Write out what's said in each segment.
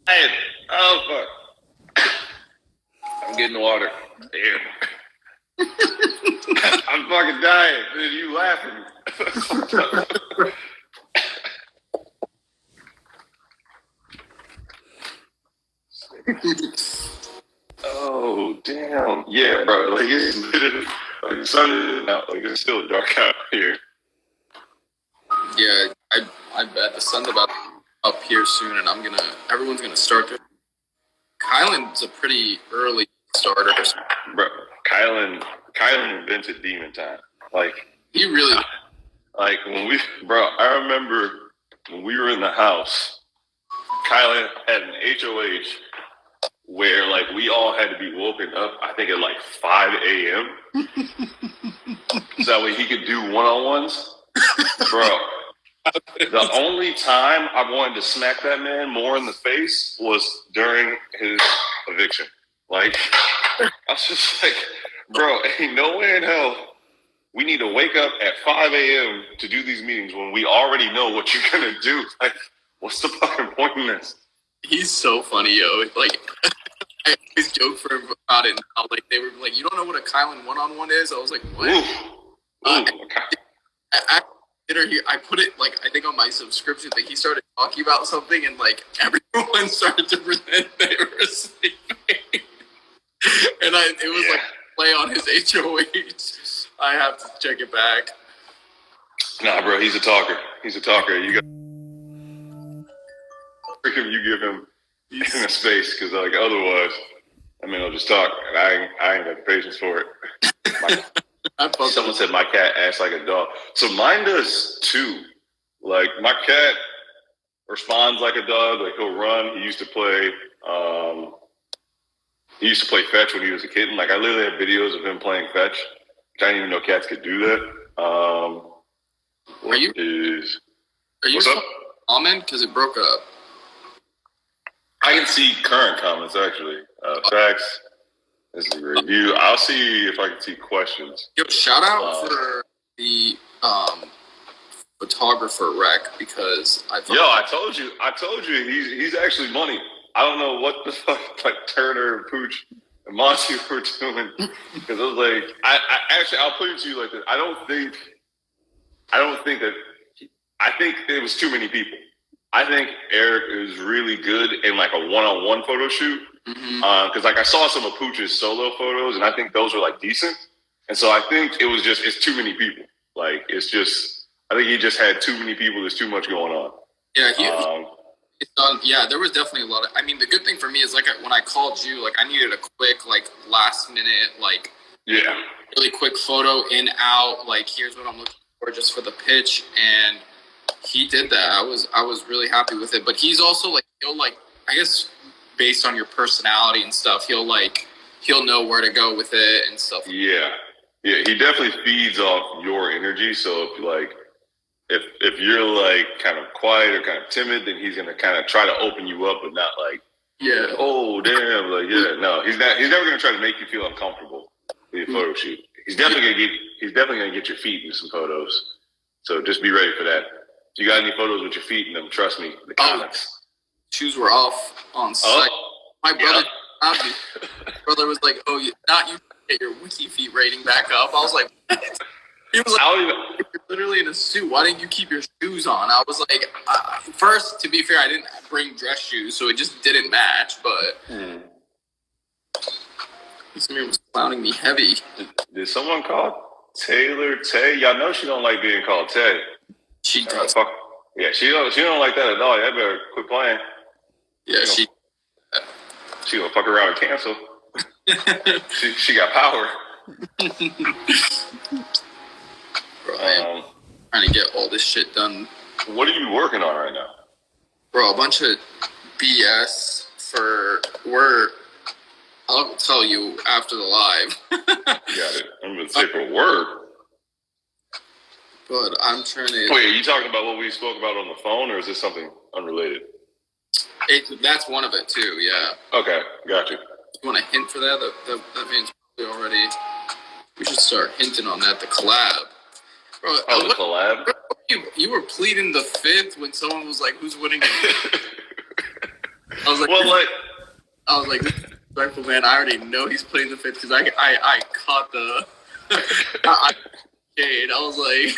Hey, oh fuck! I'm getting water. Damn. I'm fucking dying. Dude, you laughing? Oh damn! Yeah, bro. Like it's literally like the sun is out. Like it's still dark out here. Yeah, I bet the sun's about up here soon, and everyone's gonna start. Kylan's a pretty early starter. Bro, Kylan invented demon time. Like he really. Like bro, I remember when we were in the house, Kylan had an HOH where like we all had to be woken up, I think at like 5 a.m. so that way he could do one-on-ones. Bro, the only time I wanted to smack that man more in the face was during his eviction. Like, I was just like, bro, ain't no way in hell we need to wake up at 5 a.m. to do these meetings when we already know what you're going to do. Like, what's the fucking point in this? He's so funny, yo. Like, I always joke for him about it now. Like, they were like, you don't know what a Kylan one-on-one is? I was like, what? I put it, like, I think on my subscription that he started talking about something and, like, everyone started to pretend they were sleeping. And it was, like, play on his HOH. I have to check it back. Nah, bro, he's a talker. He's a talker. You give him a space because, like, otherwise, I mean, I'll just talk, and I ain't got the patience for it. Someone said my cat acts like a dog, so mine does too. Like my cat responds like a dog. Like he'll run. He used to play fetch when he was a kitten. Like I literally have videos of him playing fetch. I didn't even know cats could do that. Are you comment? Because it broke up. I can see current comments actually. Facts. This is a review. I'll see if I can see questions. Yo, shout out for the photographer Rec because I told you he's actually money. I don't know what the fuck like Turner and Pooch and Monty were doing because I was like, I'll put it to you like this. I think it was too many people. I think Eric is really good in like a one-on-one photo shoot. Because like I saw some of Pooch's solo photos and I think those were like decent. And so I think it's too many people. Like I think he just had too many people. There's too much going on. Yeah, there was definitely a lot of. I mean, the good thing for me is like when I called you, like I needed a quick, like last minute, like really quick photo in out. Like here's what I'm looking for just for the pitch, and he did that. I was really happy with it. But he's also like I guess based on your personality and stuff, he'll know where to go with it and stuff. Yeah, he definitely feeds off your energy. So if you're like kind of quiet or kind of timid, then he's gonna kind of try to open you up, but not like oh damn, like no, he's never gonna try to make you feel uncomfortable with your photo shoot. He's definitely gonna get your feet in some photos. So just be ready for that. If you got any photos with your feet in them, trust me, the comments. Shoes were off on site. My brother, brother was like, "Oh, you get your wiki feet rating back up." I was like, what? He was like, "You're literally in a suit. Why didn't you keep your shoes on?" I was like, first, to be fair, I didn't bring dress shoes, so it just didn't match. But this man was clowning me heavy. Did someone call Taylor Tay? Y'all know she don't like being called Tay. She does. Yeah, she don't like that at all. Y'all better quit playing. Yeah, she gonna fuck around and cancel. she got power. Bro, I'm trying to get all this shit done. What are you working on right now? Bro, a bunch of BS I'll tell you after the live. Got it. I'm gonna say for work. But I'm trying to. Wait, are you talking about what we spoke about on the phone, or is this something unrelated? That's one of it too. Yeah. Okay, got you. You want a hint for that? That means probably already. We should start hinting on that. The collab. Bro, the collab. You were pleading the fifth when someone was like, "Who's winning?" I was like, well, like, I was like, respectful man. I already know he's playing the fifth because I caught the. I was like,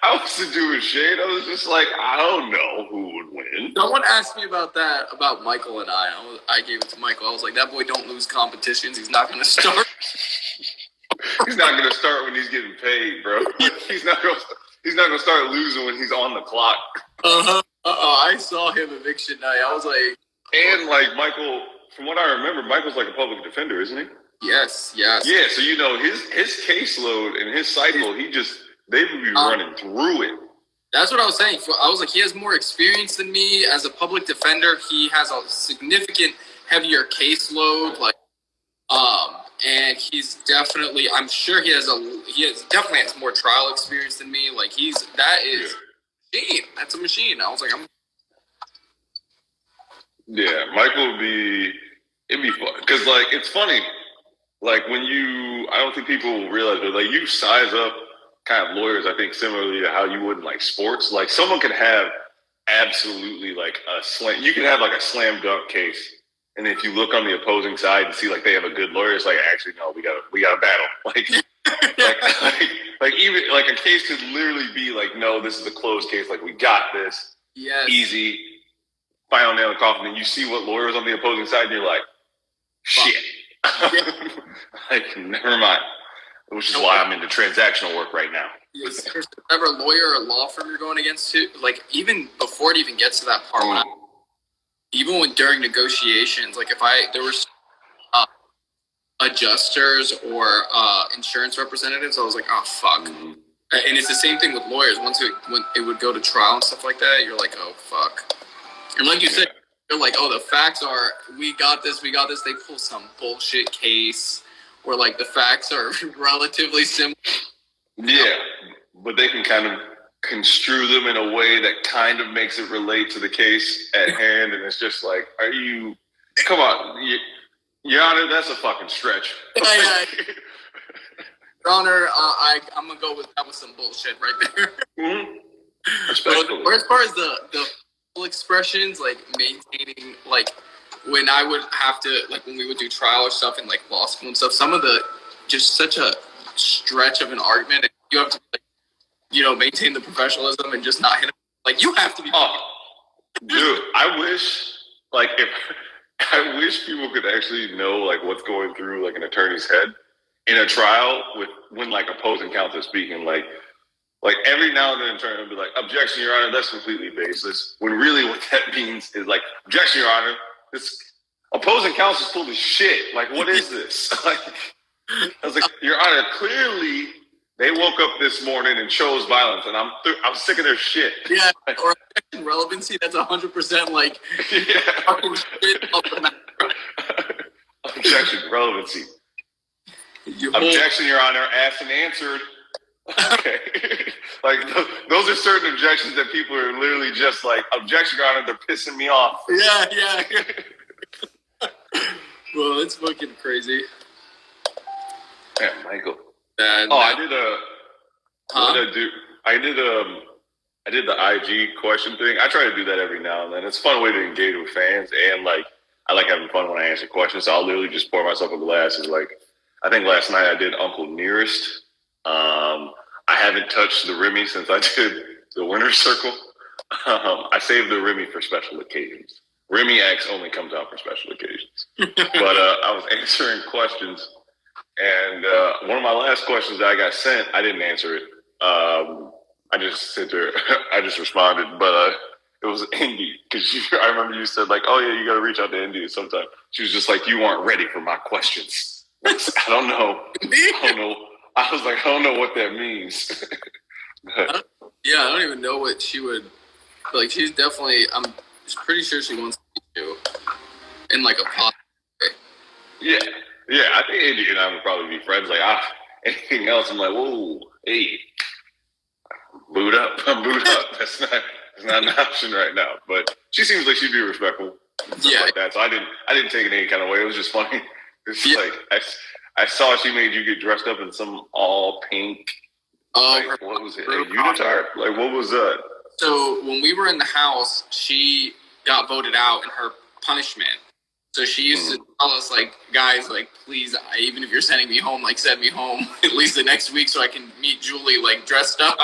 I wasn't doing shade. I was just like, I don't know who would win. Someone asked me about that, about Michael and I gave it to Michael. I was like, that boy don't lose competitions. He's not going to start. He's not going to start when he's getting paid, bro. He's not going to start losing when he's on the clock. I saw him eviction night. I was like, and like Michael, from what I remember, Michael's like a public defender, isn't he? Yes. Yeah, so you know his caseload and his cycle, they would be running through it. That's what I was saying. I was like, he has more experience than me as a public defender. He has a significant heavier caseload, and he's definitely. I'm sure he definitely has more trial experience than me. Like machine. That's a machine. I was like, yeah, Michael it'd be fun because like it's funny. Like I don't think people realize, but like you size up kind of lawyers, I think similarly to how you would in like sports. Like someone could have absolutely like you could have like a slam dunk case, and if you look on the opposing side and see like they have a good lawyer, it's like actually no, we got a battle. Like even like a case could literally be like, no, this is a closed case. Like we got this, easy, final nail in the coffin. And you see what lawyers on the opposing side, and you're like, shit. Like, never mind. Which is why I'm into transactional work right now. Is there ever a lawyer or law firm you're going against too? Like even before it even gets to that part, during negotiations, like if there were adjusters or insurance representatives, I was like, oh fuck. Mm-hmm. And it's the same thing with lawyers. When it would go to trial and stuff like that, you're like, oh fuck. And like you said, they're like, oh, the facts are, we got this. They pull some bullshit case where like the facts are relatively similar. Yeah, but they can kind of construe them in a way that kind of makes it relate to the case at hand. And it's just like, come on, Your Honor, that's a fucking stretch. Yeah. Your Honor, I'm going to go with that with some bullshit right there. Mm-hmm. Respectfully. Or as far as the expressions, like maintaining, like when I would have to, like when we would do trial or stuff in like law school and stuff, some of the just such a stretch of an argument, and you have to like, maintain the professionalism and just not hit them. Like you have to be. Dude, I wish people could actually know like what's going through like an attorney's head in a trial when like opposing counsel is speaking, like every now and then, an attorney will be like, objection, Your Honor, that's completely baseless. When really what that means is like, objection, Your Honor, this opposing counsel is full of shit. Like, what is this? Like, I was like, Your Honor, clearly they woke up this morning and chose violence, and I'm sick of their shit. Yeah, or objection relevancy, that's 100% like fucking shit up the map. Objection relevancy. Objection, Your Honor, asked and answered. Okay. Like, those are certain objections that people are literally just like, objection, Your Honor, they're pissing me off. Yeah. Well, it's fucking crazy. Yeah, Michael. I did the IG question thing. I try to do that every now and then. It's a fun way to engage with fans, and like I like having fun when I answer questions. So I'll literally just pour myself a glass. It's like, I think last night I did Uncle Nearest. I haven't touched the Remy since I did the Winner's Circle. I saved the Remy for special occasions. Remy X only comes out for special occasions. But I was answering questions, and one of my last questions that I got sent, I didn't answer it. I just sent her. I just responded, but it was Indy, because I remember you said like, "Oh yeah, you got to reach out to Indy sometime." She was just like, "You aren't ready for my questions." I don't know. I was like, I don't know what that means. I don't even know what she would like. She's definitely. I'm pretty sure she wants to in like a positive way. Yeah. I think Andy and I would probably be friends. Like, anything else, I'm like, whoa, hey, boot up. That's not an option right now. But she seems like she'd be respectful. Yeah, like that. So I didn't take it any kind of way. It was just funny. It's like I saw she made you get dressed up in some all pink. Like, what was it? A unitard? Like, what was that? So when we were in the house, she got voted out in her punishment. So she used to tell us, like, guys, like, please, even if you're sending me home, like, send me home at least the next week so I can meet Julie, like, dressed up.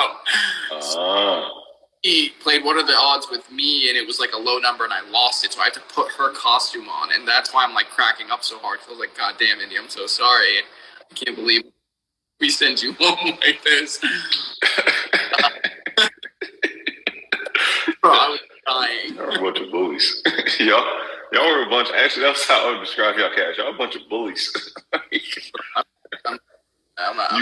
He played What Are the Odds with me, and it was, like, a low number, and I lost it. So I had to put her costume on, and that's why I'm, like, cracking up so hard. I was like, God damn, Indy, I'm so sorry. I can't believe we sent you home like this. Bro, I was dying. Y'all are a bunch of bullies. Y'all were a bunch. Actually, that's how I would describe y'all cats. Y'all a bunch of bullies. You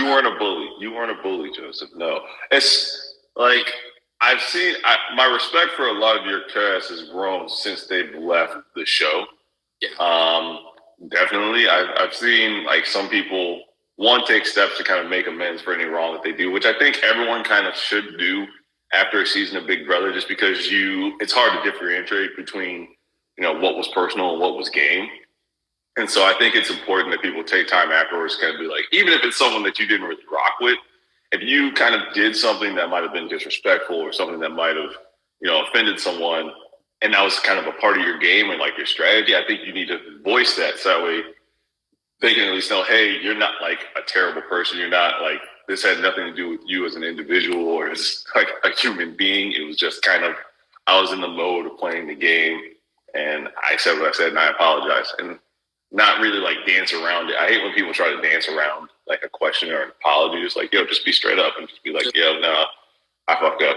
weren't a bully. You weren't a bully, Joseph. No. It's like I've seen my respect for a lot of your cast has grown since they've left the show. Yeah. Definitely. I've seen like some people take steps to kind of make amends for any wrong that they do, which I think everyone kind of should do after a season of Big Brother, just because it's hard to differentiate between, what was personal and what was game. And so I think it's important that people take time afterwards to kind of be like, even if it's someone that you didn't really rock with, if you kind of did something that might have been disrespectful or something that might have, offended someone, and that was kind of a part of your game and like your strategy, I think you need to voice that so that way they can at least know, hey, you're not like a terrible person. You're not like, this had nothing to do with you as an individual or as like a human being. It was just kind of, I was in the mode of playing the game and I said what I said and I apologize. And not really like dance around it. I hate when people try to dance around like a question or an apology. Just like, just be straight up and just be like, no, I fucked up.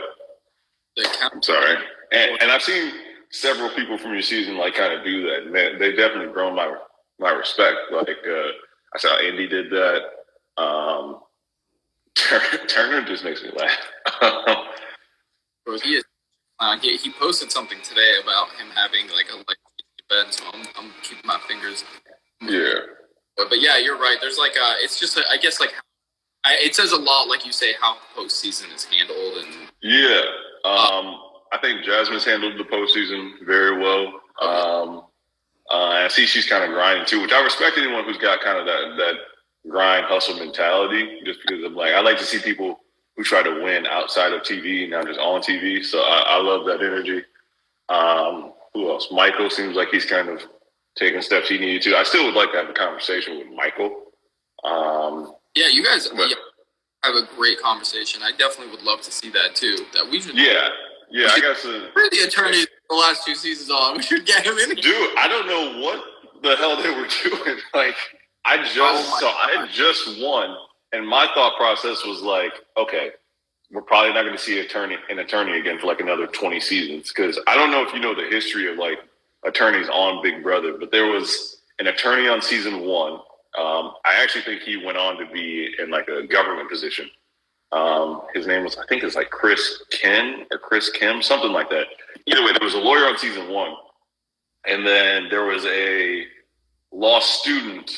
I'm sorry. And I've seen several people from your season like kind of do that. And they've definitely grown my respect. Like I saw Indy did that. Turner just makes me laugh. Bro, he posted something today about him having like a event, so I'm keeping my fingers. Yeah. But yeah, you're right. There's like it's just I guess like it says a lot, like you say, how postseason is handled and. Yeah. I think Jasmine's handled the postseason very well. I see she's kind of grinding too, which I respect anyone who's got kind of that grind hustle mentality, just because I'm like, I like to see people who try to win outside of TV, not just on TV. So I love that energy. Who else? Michael seems like he's kind of taking steps he needed to. I still would like to have a conversation with Michael. Yeah, you guys have a great conversation. I definitely would love to see that too. That we should. Yeah. I guess. We're the attorneys the last 2 seasons on. We should get him in. Dude, I don't know what the hell they were doing. Like, I just won, and my thought process was like, okay, we're probably not going to see an attorney again for like another 20 seasons. Because I don't know if you know the history of like attorneys on Big Brother, but there was an attorney on season 1. I actually think he went on to be in like a government position. His name was, I think it's like Chris Kim, something like that. Either way, there was a lawyer on season 1. And then there was a law student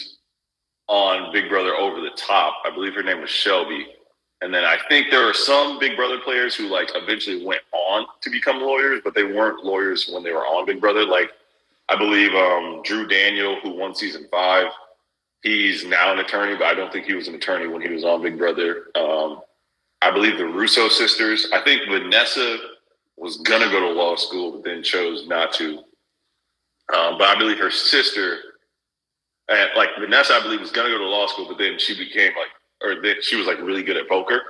on Big Brother Over the Top. I believe her name was Shelby. And then I think there are some Big Brother players who like eventually went on to become lawyers, but they weren't lawyers when they were on Big Brother. Like I believe Drew Daniel, who won season 5, he's now an attorney, but I don't think he was an attorney when he was on Big Brother. I believe the Russo sisters. I think Vanessa was gonna go to law school, but then chose not to. But I believe her sister, like Vanessa, I believe was gonna go to law school, but then she became she was like really good at poker,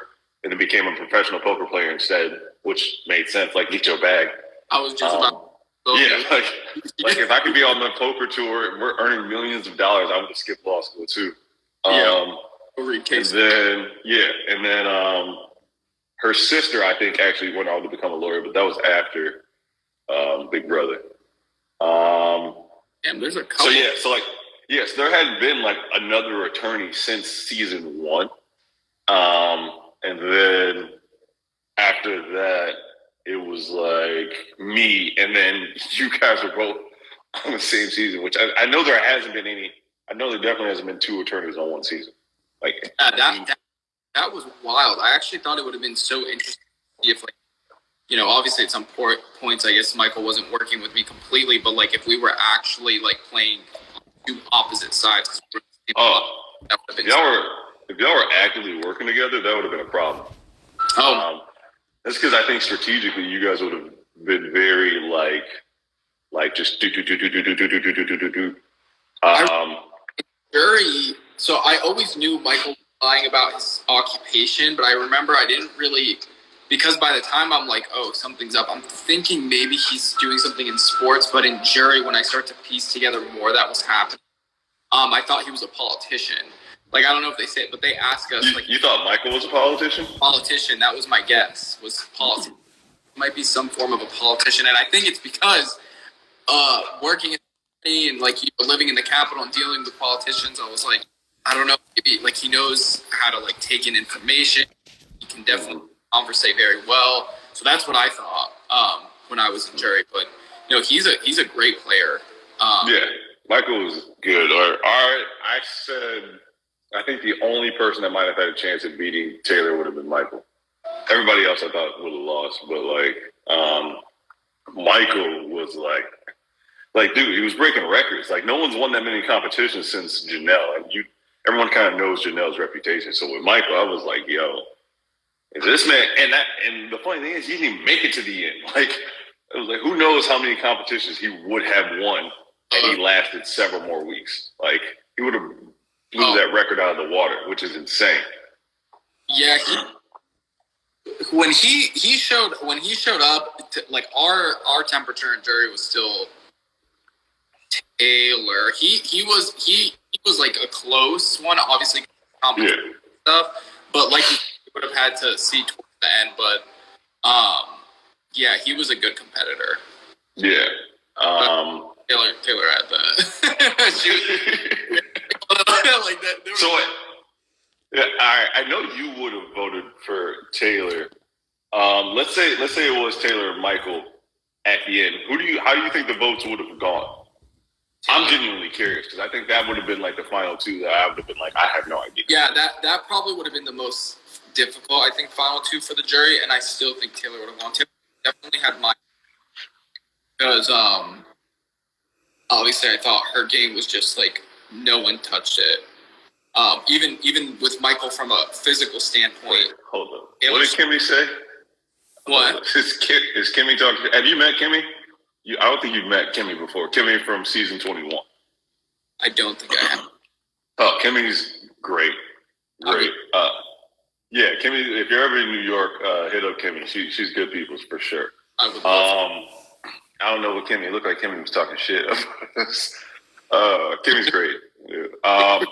and then became a professional poker player instead, which made sense. Like, get your bag. I was just about. Like if I could be on the poker tour and we're earning millions of dollars, I would skip law school too. And then her sister, I think, actually went on to become a lawyer, but that was after Big Brother. Damn, there's a couple. Yes, there hadn't been like another attorney since season 1. And then after that, it was like me, and then you guys were both on the same season, which I know there hasn't been any. I know there definitely hasn't been 2 attorneys on one season. Like that was wild. I actually thought it would have been so interesting if, like, obviously at some points, I guess Michael wasn't working with me completely, but like if we were actually like playing 2 opposite sides. If y'all were actively working together, that would have been a problem. That's because I think strategically you guys would have been very like like just do. Jury. So I always knew Michael was lying about his occupation, but I remember I didn't really, because by the time I'm like, oh, something's up, I'm thinking maybe he's doing something in sports, but in jury, when I start to piece together more that was happening, I thought he was a politician. Like, I don't know if they say it, but they ask us, like... You thought Michael was a politician? Politician, that was my guess, was politician. Might be some form of a politician, and I think it's because working in and, like, living in the Capitol and dealing with politicians, I was like, I don't know, maybe, like, he knows how to, like, take in information. He can definitely conversate very well. So that's what I thought when I was in jury. But, you know, he's a great player. Yeah, Michael was good. I said... I think the only person that might have had a chance at beating Taylor would have been Michael. Everybody else I thought would have lost, but Michael was like, dude, he was breaking records. Like, no one's won that many competitions since Janelle, and everyone kind of knows Janelle's reputation. So with Michael, I was like, yo, is this man? And the funny thing is, he didn't even make it to the end. Like, it was like, who knows how many competitions he would have won, and he lasted several more weeks. Like, he would have blew that record out of the water, which is insane. Yeah, when he showed up, like our temperature in jury was still Taylor. He was like a close one, obviously stuff, but like he would have had to see towards the end. But yeah, he was a good competitor. Yeah. Taylor had that. She was, like that. So, yeah, I know you would have voted for Taylor. Let's say it was Taylor and Michael at the end. How do you think the votes would have gone? I'm genuinely curious because I think that would have been like the final two that I would have been like, I have no idea. Yeah, that probably would have been the most difficult. I think final two for the jury, and I still think Taylor would have won. Taylor definitely had my because obviously I thought her game was just like no one touched it. Even with Michael from a physical standpoint. Wait, hold on. What did Kimmy say? What? Is Kimmy talking? Have you met Kimmy? I don't think you've met Kimmy before. Kimmy from season 21. I don't think I have. Oh, Kimmy's great. Great. Yeah, Kimmy, if you're ever in New York, hit up Kimmy. She's good people for sure. I would love I don't know what Kimmy looked like. Kimmy was talking shit about this. Kimmy's great. Yeah.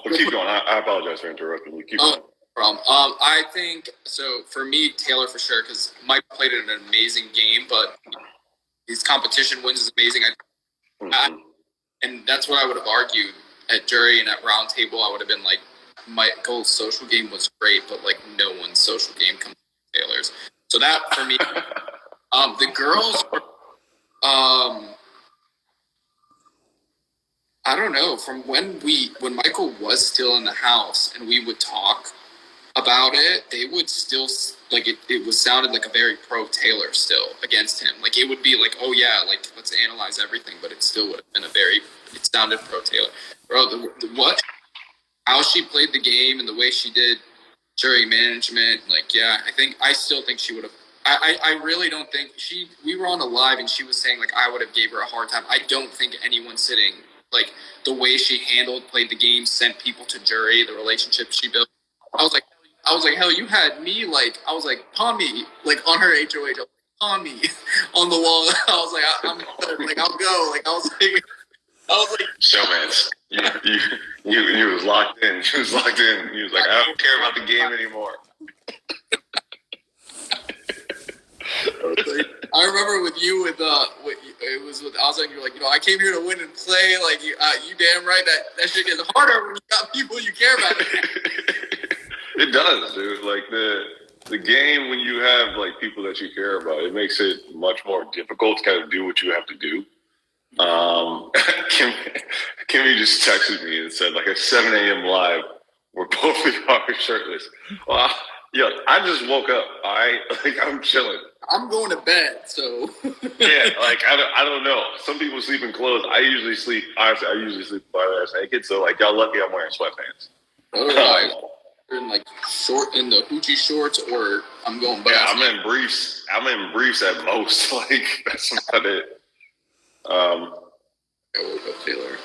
But keep going. I apologize for interrupting you. Keep going. No problem. I think so. For me, Taylor for sure, because Mike played an amazing game, but his competition wins is amazing. And that's what I would have argued at jury and at round table. I would have been like, Michael's social game was great, but like no one's social game comes to Taylor's. So that for me, the girls were, I don't know, from when Michael was still in the house and we would talk about it, they would still, like, it was sounded like a very pro Taylor still against him. Like, it would be like, oh yeah, like, let's analyze everything, but it still would have been it sounded pro Taylor. Bro, how she played the game and the way she did jury management, like, yeah, I still think she would have, I really don't think we were on a live and she was saying, like, I would have gave her a hard time. I don't think anyone sitting, like, the way she played the game, sent people to jury, the relationship she built. I was like, hell, you had me, like, I was like, pawn me, like, on her HOH, pawn me on the wall. I was like, I'm good, like, I'll go. Like, I was like, showman. You was locked in. She was locked in. He was like, I don't care about the game anymore. I remember with you, it was with Ozzy, you're like, I came here to win and play. Like, you damn right that shit gets harder when you got people you care about. It does, dude. Like the game, when you have like people that you care about, it makes it much more difficult to kind of do what you have to do. Kimmy just texted me and said, like, at 7 a.m. live, we're both shirtless. Well, I just woke up. I'm chilling. I'm going to bed, so. Yeah, like, I don't know. Some people sleep in clothes. I usually sleep by ass naked, so, like, y'all lucky I'm wearing sweatpants. In like in the hoochie shorts, or I'm going back. Yeah, I'm in briefs at most. Like, that's about it. I woke up Taylor.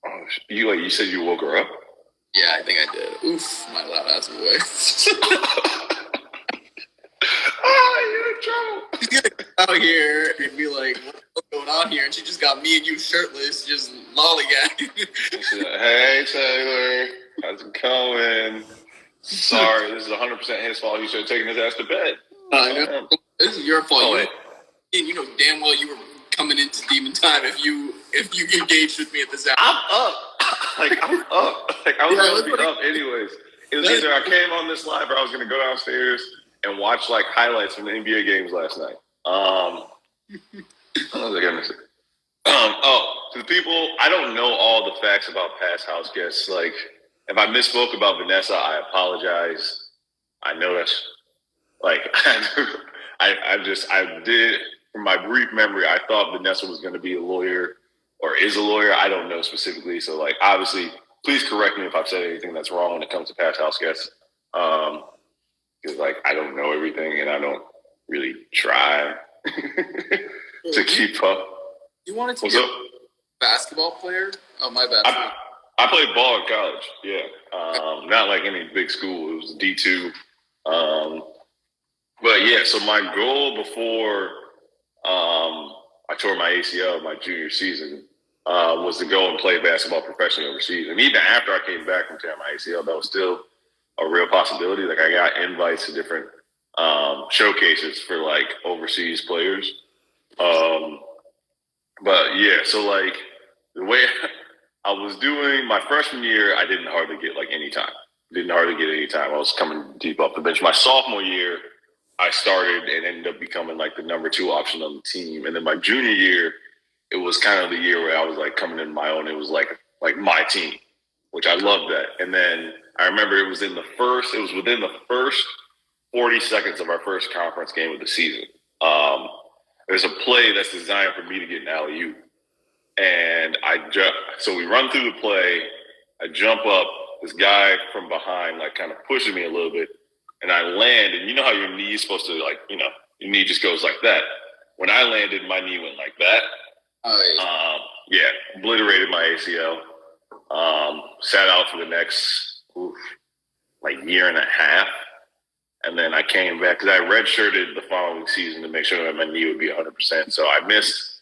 Oh, you said you woke her up? Yeah, I think I did. Oof, my loud ass voice. You're in trouble. She's gonna come out here and be like, what's going on here? And she just got me and you shirtless, just lollygagging. Hey, Taylor. How's it going? Sorry, this is 100% his fault. He should have taken his ass to bed. I know. This is your fault. You know damn well you were coming into Demon Time if you engaged with me at this hour. I'm up. I'm up. I was going to be up anyways. It was either I came on this live or I was going to go downstairs and watch highlights from the NBA games last night. What was I going to say? To the people, I don't know all the facts about past house guests. If I misspoke about Vanessa, I apologize. I know that's I did, from my brief memory, I thought Vanessa was going to be a lawyer or is a lawyer. I don't know specifically. So obviously, please correct me if I've said anything that's wrong when it comes to past house guests. Because I don't know everything and I don't really try to keep up. You wanted to be a basketball player? Oh, my bad. I played ball in college, yeah. Not any big school. It was D2. But, yeah, so my goal before I tore my ACL my junior season was to go and play basketball professionally overseas. And even after I came back from tearing my ACL, that was still a real possibility. I got invites to different showcases for, overseas players. But, yeah, so, the way I was doing my freshman year, I didn't hardly get any time. I was coming deep off the bench. My sophomore year, I started and ended up becoming the number 2 option on the team. And then my junior year, it was kind of the year where I was coming in my own. It was like my team, which I loved that. And then I remember it was within the first 40 seconds of our first conference game of the season. There's a play that's designed for me to get an alley-oop. And so we run through the play. I jump up. This guy from behind, kind of pushes me a little bit. And I land. And you know how your knee is supposed to, your knee just goes like that. When I landed, my knee went like that. Oh, yeah. Obliterated my ACL. Sat out for the next, year and a half. And then I came back because I redshirted the following season to make sure that my knee would be 100%. So I missed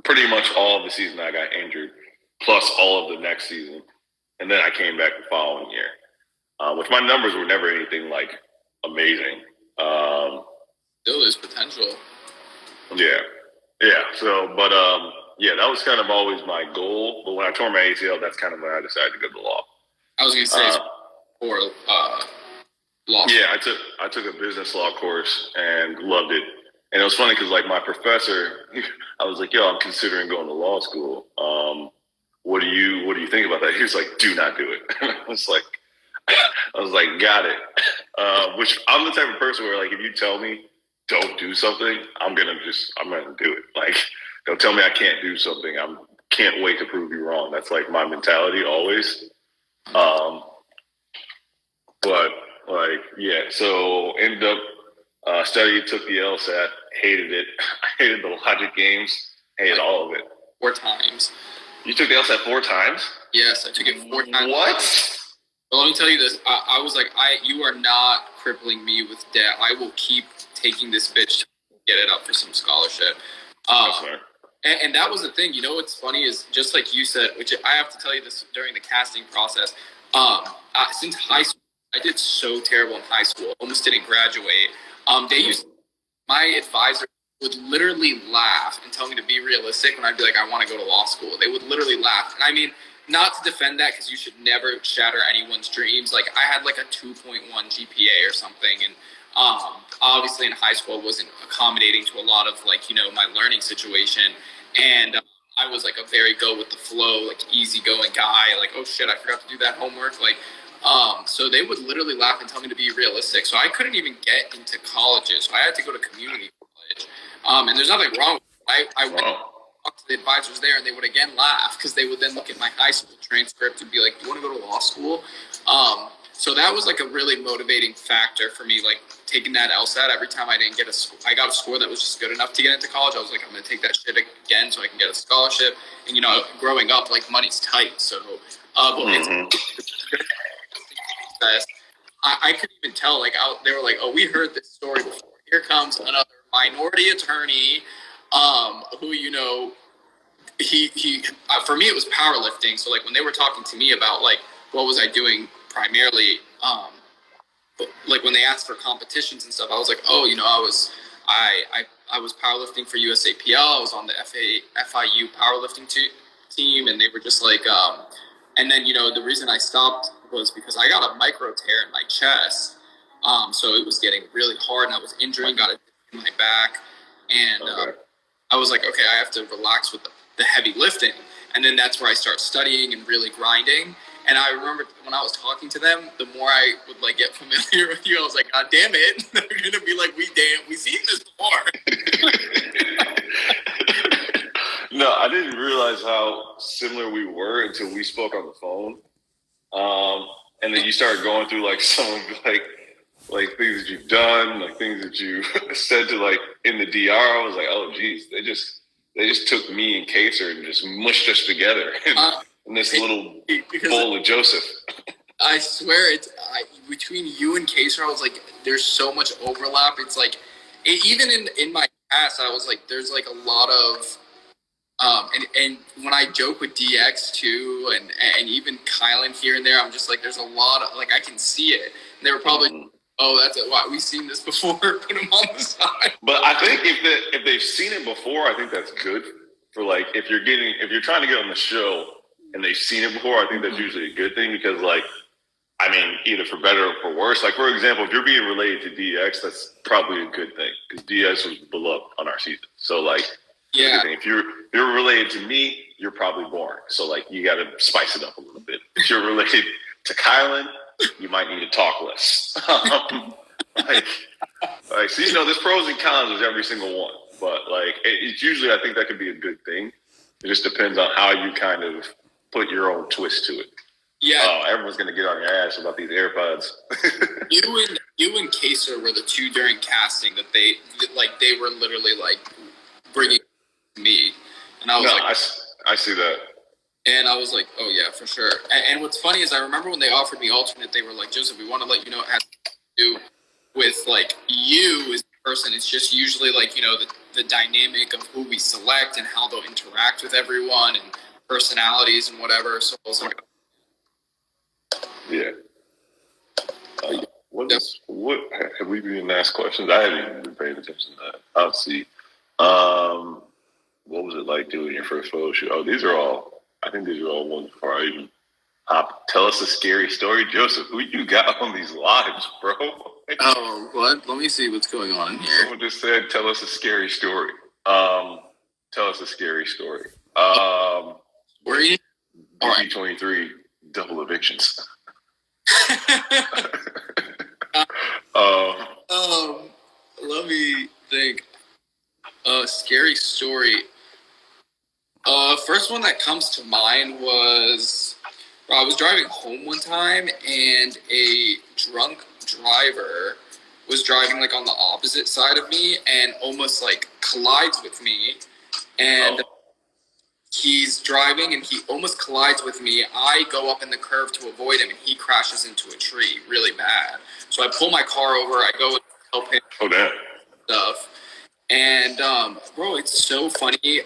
pretty much all of the season I got injured, plus all of the next season. And then I came back the following year, which my numbers were never anything amazing. Still is potential. Yeah. So, but that was kind of always my goal. But when I tore my ACL, that's kind of when I decided to go to law. I was going to say for law. Yeah, I took a business law course and loved it. And it was funny because my professor, I was like, "Yo, I'm considering going to law school. What do you think about that?" He was like, "Do not do it." I was like, "Got it." Which I'm the type of person where if you tell me don't do something, I'm gonna do it. Don't tell me I can't do something. I can't wait to prove you wrong. That's my mentality always. But so ended up studying, took the LSAT, hated it. I hated the logic games, hated all of it. 4 times. You took the LSAT 4 times? Yes, I took it 4 times. What? Well, let me tell you this. I was like, you are not crippling me with debt. I will keep taking this bitch to get it up for some scholarship. And that was the thing. You know what's funny is, just like you said, which I have to tell you this during the casting process, since high school, I did so terrible in high school. Almost didn't graduate. My advisor would literally laugh and tell me to be realistic when I'd be like, I want to go to law school. They would literally laugh. And I mean, not to defend that, because you should never shatter anyone's dreams. I had a 2.1 GPA or something. And obviously in high school, I wasn't accommodating to a lot of my learning situation. And I was a very go with the flow, easygoing guy. Oh shit, I forgot to do that homework. So they would literally laugh and tell me to be realistic. So I couldn't even get into colleges. So I had to go to community college. And there's nothing wrong with it. I went to talk to the advisors there, and they would again laugh, because they would then look at my high school transcript and be like, "Do you want to go to law school?" So that was a really motivating factor for me, taking that LSAT. Every time I got a score that was just good enough to get into college, I was like, I'm going to take that shit again so I can get a scholarship. And, you know, growing up, like, money's tight. So, I couldn't even tell. Like, they were like, "Oh, we heard this story before. Here comes another minority attorney, who, you know, he for me, it was powerlifting. So, like, when they were talking to me about, like, what was I doing primarily, like, when they asked for competitions and stuff, I was like, oh, you know, I was powerlifting for USAPL. I was on the FIU powerlifting team, and they were just like, and then, you know, the reason I stopped was because I got a micro tear in my chest. So it was getting really hard, and I was injuring, got it in my back, and I was like, okay, I have to relax with the heavy lifting. And then that's where I start studying and really grinding. And I remember when I was talking to them, the more I would, like, get familiar with you, I was like, God damn it. They're going to be like, we've seen this before. No, I didn't realize how similar we were until we spoke on the phone. And then you started going through, like, some of, like things that you've done, like things that you said to, like, in the DR. I was like, oh, geez, they just took me and Kaser and just mushed us together in this little bowl of Joseph. I swear, between you and Kaser, I was like, there's so much overlap. It's like, even in my past, I was like, there's, like, a lot of, and when I joke with DX too, and even Kylan here and there, I'm just like, there's a lot of, like, I can see it. And they were probably, oh, that's it. Wow, we've seen this before. Put them on the side. But I think if they've seen it before, I think that's good for, like, if you're trying to get on the show and they've seen it before, I think that's usually a good thing because, like, I mean, either for better or for worse. Like, for example, if you're being related to DX, that's probably a good thing because DX was beloved on our season. So, like, yeah, if you're related to me, you're probably boring. So, like, you got to spice it up a little bit. If you're related to Kylan, you might need to talk less. So, you know, there's pros and cons with every single one. But, like, it's usually, I think that could be a good thing. It just depends on how you kind of put your own twist to it. Yeah. Oh, everyone's going to get on your ass about these AirPods. you and Kaser were the two during casting that they were literally, like, bringing me. And I was I see that. And I was like, oh, yeah, for sure. And what's funny is I remember when they offered me alternate, they were like, Joseph, we want to let you know it has to do with, like, you as a person. It's just usually, like, you know, the dynamic of who we select and how they'll interact with everyone and personalities and whatever. So I was like, yeah. What have we been asked questions? I haven't even been paying attention to that. I'll see. What was it like doing your first photo shoot? Oh, I think these are all ones before I even hop. Tell us a scary story. Joseph, who you got on these lives, bro? Oh, what? Let me see what's going on here. Someone just said, tell us a scary story. Tell us a scary story. Where are you? BG23, double evictions. Let me think. Scary story. First one that comes to mind was I was driving home one time and a drunk driver was driving, like, on the opposite side of me and almost, like, collides with me. And he's driving and he almost collides with me. I go up in the curve to avoid him and he crashes into a tree really bad. So I pull my car over. I go and help him. Oh, damn. Stuff. And, bro, it's so funny.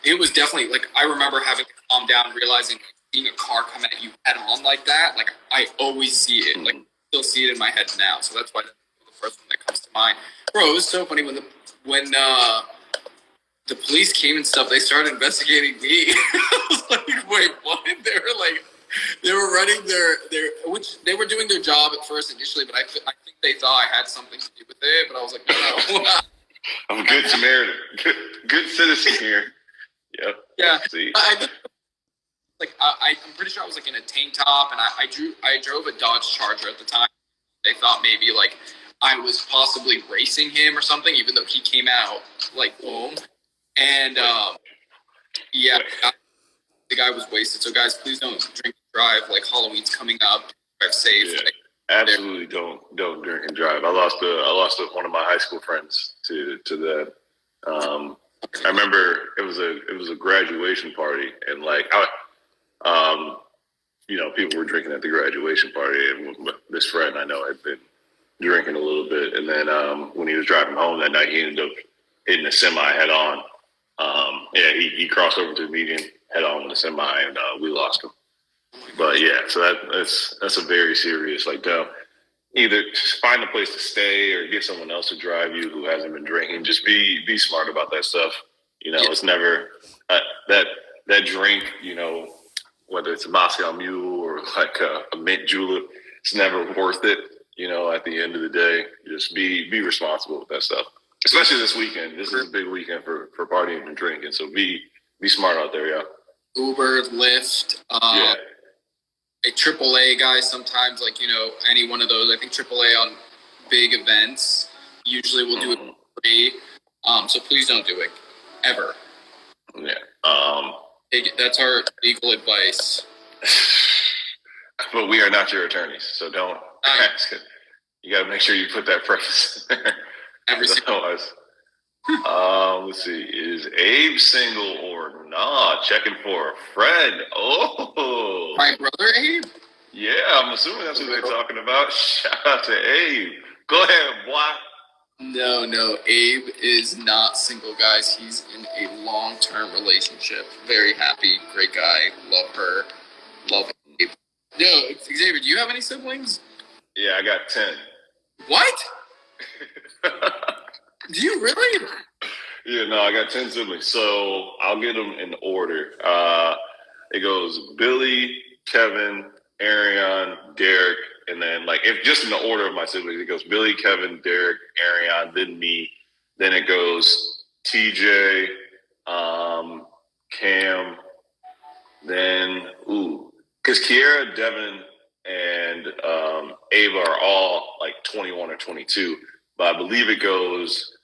It was definitely, like, I remember having to calm down, realizing seeing a car come at you head on like that. Like, I always see it. Like, I still see it in my head now. So that's why the first one that comes to mind. Bro, it was so funny when the police came and stuff, they started investigating me. I was like, wait, what? They were running their which they were doing their job at first initially, but I think they thought I had something to do with it. But I was like, no. I'm a good Samaritan, good citizen here. Yep. Yeah. See? I'm pretty sure I was, like, in a tank top, and I drove a Dodge Charger at the time. They thought maybe, like, I was possibly racing him or something, even though he came out, like, boom. And yeah, the guy was wasted. So guys, please don't drink and drive. Like, Halloween's coming up. Drive safe. Yeah. Absolutely don't drink and drive. I lost one of my high school friends to that. I remember it was a graduation party, and like people were drinking at the graduation party, and this friend I know had been drinking a little bit, and then when he was driving home that night, he ended up hitting a semi head on. He crossed over to the median head on with a semi, and we lost him. But yeah, so that's a very serious, like, either find a place to stay or get someone else to drive you who hasn't been drinking. Just be smart about that stuff. It's never that drink. Whether it's a Moscow Mule or like a mint julep, it's never worth it. At the end of the day, just be responsible with that stuff. Especially this weekend. This is a big weekend for partying and drinking. So be smart out there, yeah. Uber, Lyft, a AAA guy sometimes, like, any one of those. I think AAA on big events usually will do it for free. So please don't do it ever. Yeah. That's our legal advice. But we are not your attorneys, so don't ask it. You got to make sure you put that preface there. Otherwise, let's see. Is Abe single or not? Checking for a friend. Oh. My brother Abe? Yeah, I'm assuming that's what they're talking about. Shout out to Abe. Go ahead, boy. No. Abe is not single, guys. He's in a long-term relationship. Very happy. Great guy. Love her. Love Abe. Yo, Xavier, do you have any siblings? Yeah, I got 10. What? Do you really? Yeah, no, I got 10 siblings. So I'll get them in order. It goes Billy, Kevin, Arion, Derek, and then if just in the order of my siblings, it goes Billy, Kevin, Derek, Arion, then me. Then it goes TJ, Cam, then because Kiera, Devin, and Ava are all 21 or 22, but I believe it goes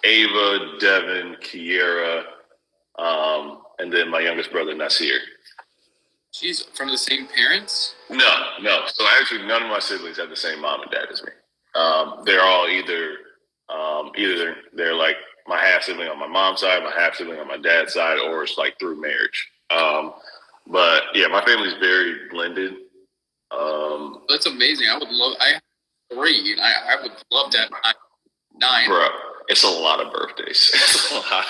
Ava, Devin, Kiera, and then my youngest brother Nasir. She's from the same parents? No. So actually, none of my siblings have the same mom and dad as me. They're all either they're like my half sibling on my mom's side, my half sibling on my dad's side, or it's through marriage. But yeah, my family's very blended. That's amazing. I have 3, and I would love to have 9. Bro, it's a lot of birthdays. It's a lot.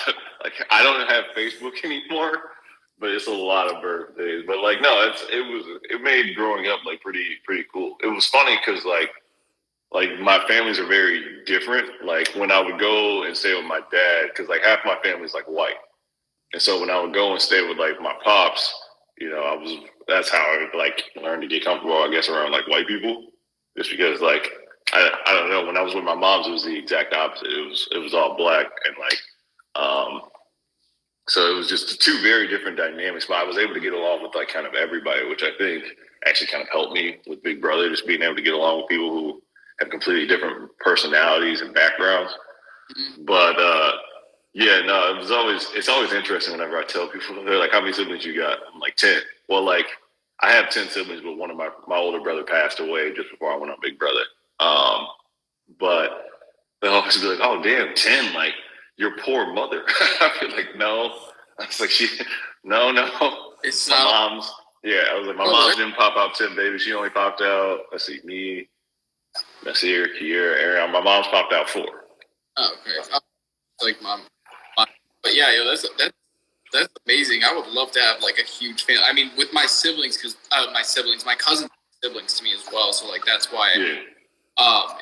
I don't have Facebook anymore, but it's a lot of birthdays. But no, it made growing up pretty cool. It was funny because my families are very different. When I would go and stay with my dad, because half my family's white, and so when I would go and stay with my pops, that's how I learned to get comfortable, I guess, around white people. Just because I don't know, when I was with my moms, it was the exact opposite. It was all black and so it was just 2 very different dynamics. But I was able to get along with kind of everybody, which I think actually kind of helped me with Big Brother, just being able to get along with people who have completely different personalities and backgrounds. Mm-hmm. But it's always interesting whenever I tell people, they're like, how many siblings you got? I'm 10. Well, I have 10 siblings, but one of my older brother passed away just before I went on Big Brother. But they'll always be like, oh, damn, 10, your poor mother. I feel no. I was no. It's my mom's. Yeah, I was my mom didn't pop out 10 babies. She only popped out, let's see, me, Nasir, Kiera, Arion. My mom's popped out 4. Oh, okay. Mom. But yeah, that's amazing. I would love to have a huge family. I mean, with my siblings, because my cousins siblings to me as well. So that's why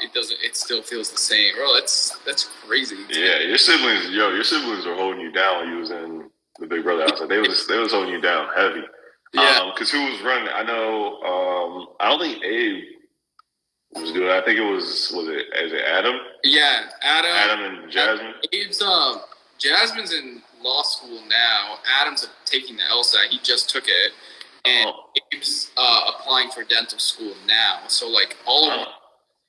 it still feels the same. Bro, that's crazy. Yeah, your siblings are holding you down when you was in the Big Brother house. They was holding you down heavy. Yeah. Because who was running? I know. I don't think Abe was good. I think is it Adam? Yeah, Adam and Jasmine. Abe's Jasmine's in law school now. Adam's taking the LSAT. He just took it, and Abe's applying for dental school now. So all of them.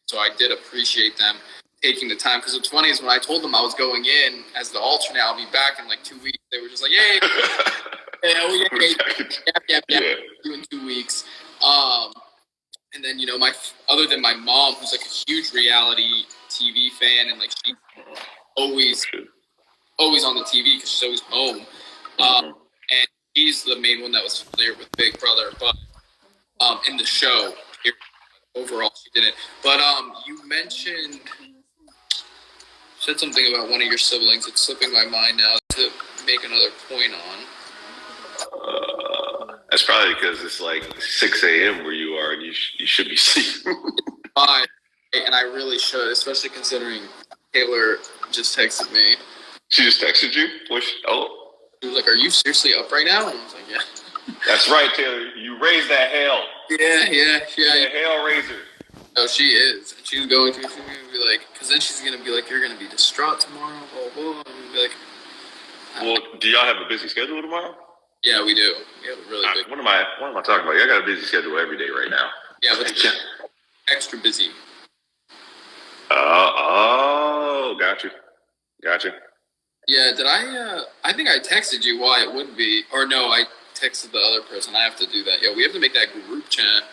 So I did appreciate them taking the time, because what's funny is when I told them I was going in as the alternate, I'll be back in 2 weeks. They were just like, "Yay, yeah, you in 2 weeks." And then other than my mom, who's a huge reality TV fan, and she always always on the TV because she's always home. And she's the main one that was familiar with Big Brother, but in the show, overall, she didn't. But you said something about one of your siblings. It's slipping my mind now to make another point on. That's probably because it's like 6 a.m. where you are, and you should be sleeping. And I really should, especially considering Taylor just texted me. She just texted you? She was like, "Are you seriously up right now?" And I was like, "Yeah." That's right, Taylor. You raised that hell. Yeah. The hell raiser. No, she is. And she's going to be like, because then she's going to be like, "You're going to be distraught tomorrow, blah, blah." And be like, well, do y'all have a busy schedule tomorrow? Yeah, we do. We have a really big. What am I talking about? I got a busy schedule every day right now. Yeah, but extra busy. Gotcha. Yeah, did I think I texted you why it would be. Or no, I texted the other person. I have to do that. Yeah, we have to make that group chat.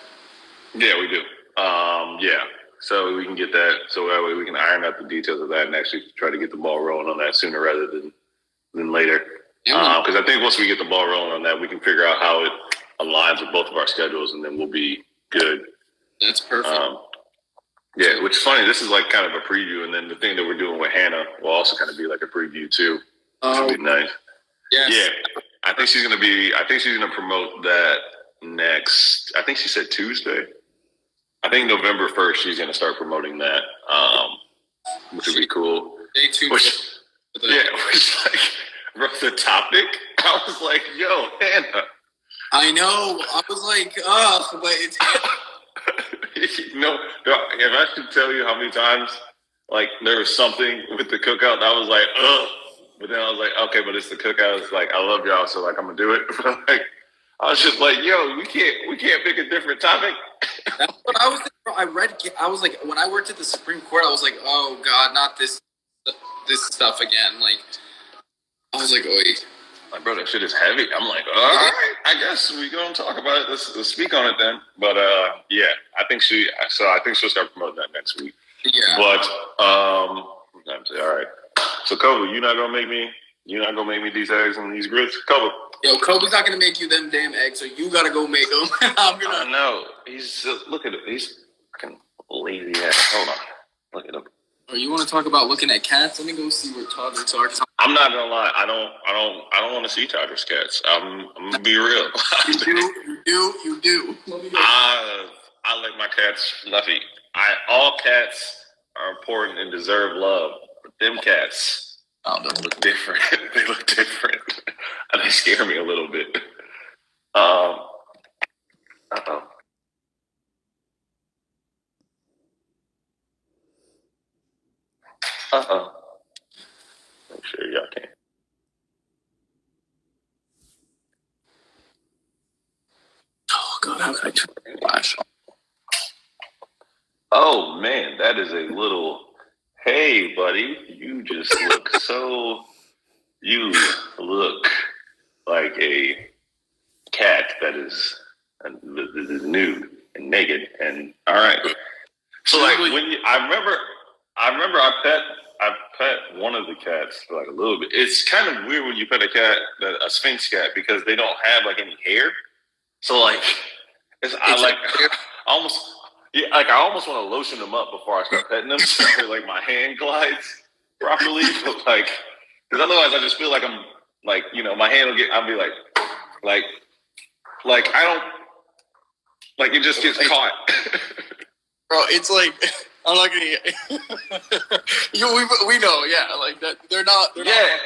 Yeah, we do. Yeah. So we can get that. So that way we can iron out the details of that and actually try to get the ball rolling on that sooner rather than later. Because I think once we get the ball rolling on that, we can figure out how it aligns with both of our schedules, and then we'll be good. That's perfect. Yeah, which is funny. This is like kind of a preview, and then the thing that we're doing with Hannah will also kind of be like a preview too, which would be nice. Yes. Yeah, I think she's gonna promote that next. I think she said Tuesday. I think November 1st she's gonna start promoting that, which would be cool. Stay tuned. Which like, bro, the topic. I was like, "Yo, Hannah." I know. I was like, "Oh, but it's Hannah." No, if I should tell you how many times, like, there was something with the cookout, I was like, but then I was like, okay, but it's the cookout. It's like, I love y'all, so like, I'm gonna do it. Like, I was just like, yo, we can't pick a different topic. That's what I was thinking. I was like, when I worked at the Supreme Court, I was like, oh God, not this stuff again. Like, I was like, oi. Like, bro, that shit is heavy. I'm like, all right, I guess we gonna talk about it. Let's speak on it then. But yeah, I think she'll start promoting that next week. Yeah. But all right. So Kobe, you're not gonna make me these eggs and these grits, Kobe. Yo, Kobe's not gonna make you them damn eggs, so you gotta go make them. I know. He's look at him. He's fucking lazy ass. Hold on. Look at him. Or you want to talk about looking at cats? Let me go see where toddlers are. I'm not gonna lie. I don't want to see toddlers' cats. I'm gonna be real. You do. Let me go. I like my cats fluffy. All cats are important and deserve love, but them cats look different. They look different, and they scare me a little bit. Uh-oh. Make sure y'all can. Oh God, how can I turn the flash on? Oh man, that is a little. Hey, buddy, you just look so. You look like a cat that is nude and naked. And all right, so like I remember I pet one of the cats for like a little bit. It's kind of weird when you pet a cat, a Sphinx cat, because they don't have like any hair. So like, I almost want to lotion them up before I start petting them, so like my hand glides properly. But like, because otherwise I just feel like I'm like, my hand will I'll be like I don't like it just gets caught. Bro, it's like I'm not gonna. We know, yeah, like that. They're not. Yeah.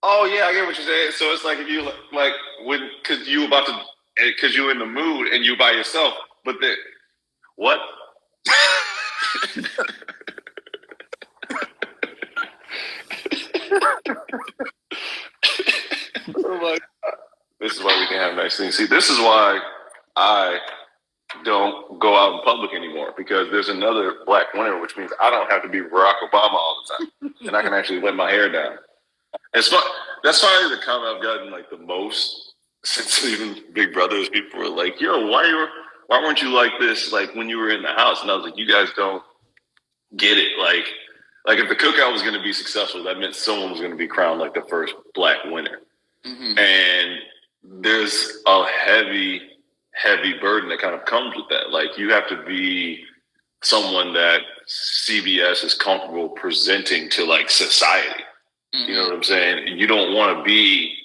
Oh yeah, I get what you're saying. So it's like if you like because you're in the mood and you by yourself, but then what? Oh my God. This is why we can have nice things. See, this is why I don't go out in public anymore, because there's another black winter, which means I don't have to be Barack Obama all the time, and I can actually let my hair down. It's fun. That's probably the comment I've gotten like the most since even Big Brothers. People were like, "Yo, why weren't you like this like when you were in the house?" And I was like, "You guys don't get it. Like like if the cookout was going to be successful, that meant someone was going to be crowned like the first black winner. Mm-hmm. And there's a heavy burden that kind of comes with that. Like you have to be someone that CBS is comfortable presenting to like society. Mm-hmm. You know what I'm saying? You don't want to be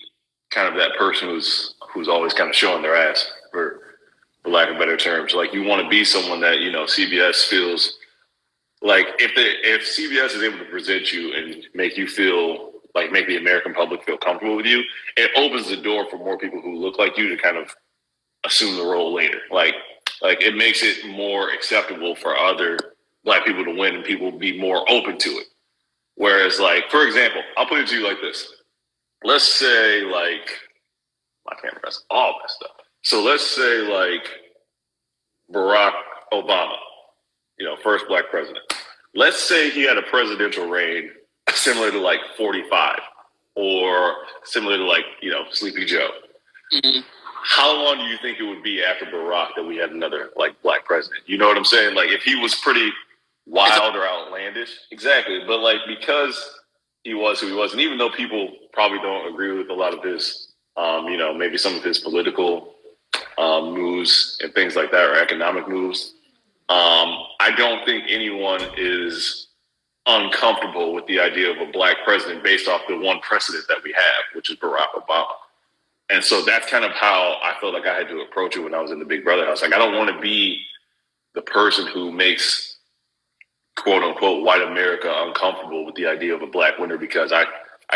kind of that person who's always kind of showing their ass, for lack of better terms. Like you want to be someone that, you know, CBS feels like if CBS is able to present you and make you feel like, make the American public feel comfortable with you, it opens the door for more people who look like you to kind of assume the role later. Like it makes it more acceptable for other black people to win and people be more open to it. Whereas, like, for example, I'll put it to you like this. Let's say, like, my camera's all messed up. So let's say, like, Barack Obama, you know, first black president. Let's say he had a presidential reign similar to, like, 45 or similar to, like, you know, Sleepy Joe. Mm-hmm. How long do you think it would be after Barack that we had another, like, black president? You know what I'm saying? Like, if he was pretty wild or outlandish. Exactly. But like, because he was who he was, and even though people probably don't agree with a lot of his, you know, maybe some of his political moves and things like that, or economic moves, I don't think anyone is uncomfortable with the idea of a black president based off the one precedent that we have, which is Barack Obama. And so that's kind of how I felt like I had to approach it when I was in the Big Brother house. Like, I don't want to be the person who makes quote unquote white America uncomfortable with the idea of a black winner because I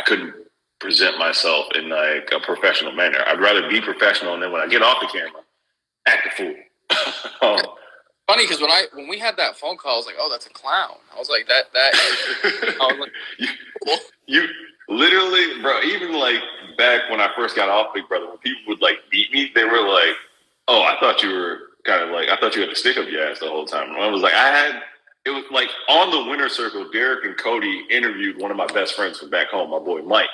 couldn't present myself in like a professional manner. I'd rather be professional, and then when I get off the camera, act a fool. Funny because when we had that phone call, I was like, "Oh, that's a clown." I was like, "That is." I was like, you literally, bro. Even like back when I first got off Big Brother, when people would like beat me, they were like, "Oh, I thought you were kind of like I thought you had to stick up your ass the whole time." And I was like, It was like on the winner circle, Derek and Cody interviewed one of my best friends from back home, my boy Mike.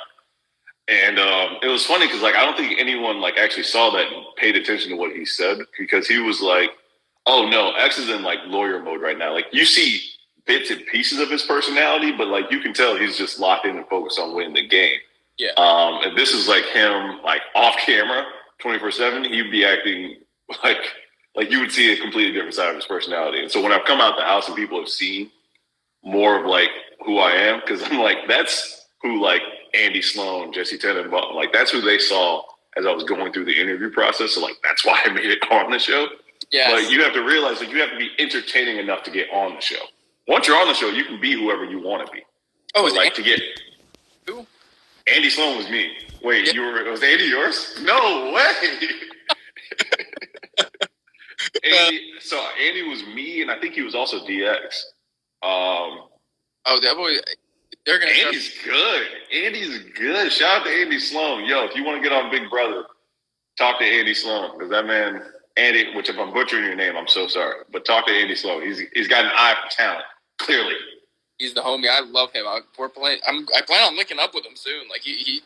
And it was funny because like I don't think anyone like actually saw that and paid attention to what he said, because he was like, "Oh no, X is in like lawyer mode right now." Like you see bits and pieces of his personality, but like you can tell he's just locked in and focused on winning the game. Yeah. And this is like him like off camera 24/7. He'd be acting like you would see a completely different side of his personality. And so when I've come out the house and people have seen more of like who I am, because I'm like, that's who like Andy Sloan, Jesse Tenenbaum, like that's who they saw as I was going through the interview process. So like, that's why I made it on the show. Yeah. But you have to realize that you have to be entertaining enough to get on the show. Once you're on the show, you can be whoever you want to be. Oh, like to get who? Andy Sloan was me. Wait, yeah. Was Andy yours? No way. Andy was me, and I think he was also DX. That boy, they're gonna. Andy's good. Andy's good. Shout out to Andy Sloan. Yo, if you want to get on Big Brother, talk to Andy Sloan, because that man, Andy. Which if I'm butchering your name, I'm so sorry, but talk to Andy Sloan. He's got an eye for talent. Clearly, he's the homie. I love him. I plan on linking up with him soon. Like he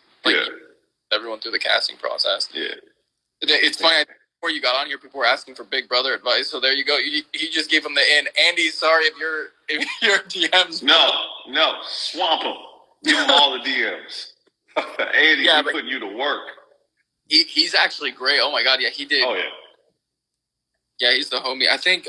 everyone through the casting process. Yeah, it's funny. Before you got on here, people were asking for Big Brother advice. So there you go. He just gave them the in. Andy, sorry if your DMs. No, swamp him. Give him all the DMs. Andy, he's putting you to work. He's actually great. Oh my God, yeah, he did. Oh yeah. Yeah, he's the homie. I think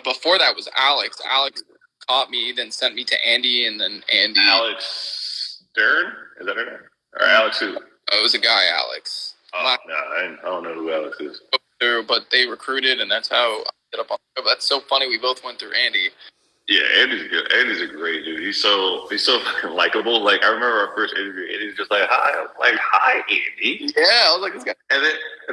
before that was Alex. Alex caught me, then sent me to Andy, and then Andy. Alex Stern? Is that her name? Or Alex who? Oh, it was a guy, Alex. Oh, no, I don't know who Alex is. But they recruited, and that's how I ended up on the show. That's so funny. We both went through Andy. Yeah, Andy's good. Andy's a great dude. He's so fucking likable. Like I remember our first interview, Andy's just like, "Hi," I'm like, "Hi, Andy." Yeah, I was like, "This guy." And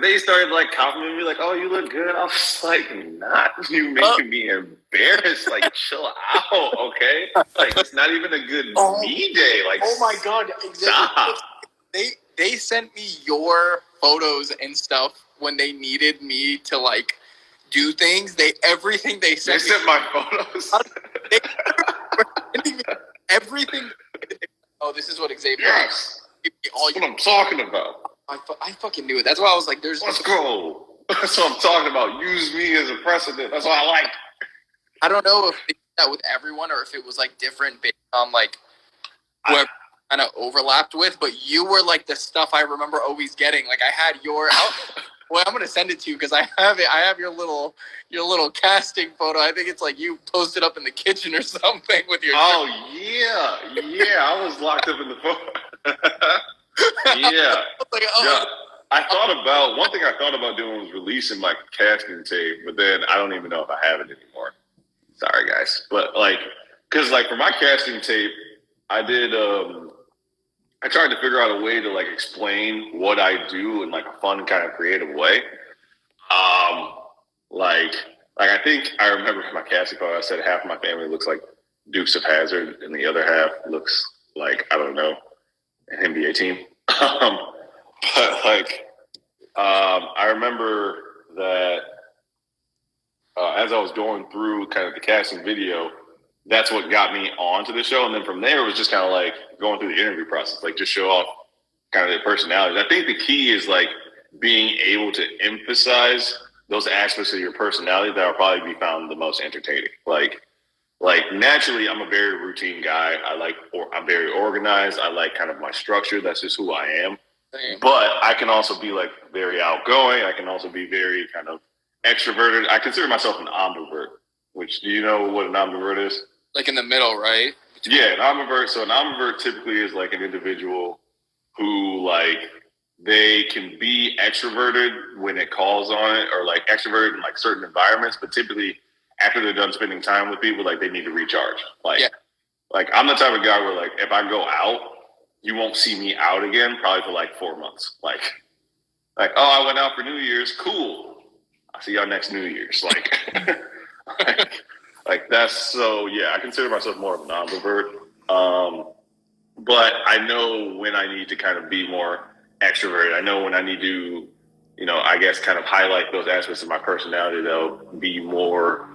then he started like complimenting me, like, "Oh, you look good." I was like, "Not you making me embarrassed. Like, chill out, okay? Like, it's not even a good me day. Like, oh my God, stop." They sent me your photos and stuff when they needed me to like do things. Everything they sent. They sent my photos. Everything. Oh, this is what Xavier. Yes. That's what I'm talking about. I fucking knew it. That's why I was like, Let's go. That's what I'm talking about. Use me as a precedent. That's what I like. I don't know if that with everyone, or if it was like different based on like whoever kind of overlapped with. But you were like the stuff I remember always getting. Like I had your. Well, I'm gonna send it to you because I have it. I have your little casting photo. I think it's like you posted up in the kitchen or something with your. Oh yeah. I was locked up in the photo. Yeah. Like, I thought about one thing. I thought about doing was releasing my casting tape, but then I don't even know if I have it anymore. Sorry, guys, but like, because like for my casting tape, I did. I tried to figure out a way to like explain what I do in like a fun kind of creative way. Like I think I remember my casting photo. I said half of my family looks like Dukes of Hazzard, and the other half looks like I don't know, an NBA team. But like, I remember that as I was going through kind of the casting video, that's what got me onto the show. And then from there, it was just kind of like going through the interview process, like just show off kind of their personalities. I think the key is like being able to emphasize those aspects of your personality that will probably be found the most entertaining. Like naturally, I'm a very routine guy. I'm very organized. I like kind of my structure. That's just who I am. But I can also be like very outgoing. I can also be very kind of extroverted. I consider myself an ambivert, which do you know what an ambivert is? Like in the middle, right? Yeah, an ambivert. So an ambivert typically is like an individual who like they can be extroverted when it calls on it, or like extroverted in like certain environments, but typically after they're done spending time with people, like they need to recharge. Like I'm the type of guy where like if I go out, you won't see me out again probably for like 4 months. Like oh, I went out for New Year's, cool. I'll see y'all next New Year's. Like that's so yeah. I consider myself more of an ambivert, but I know when I need to kind of be more extroverted. I know when I need to, I guess kind of highlight those aspects of my personality that'll be more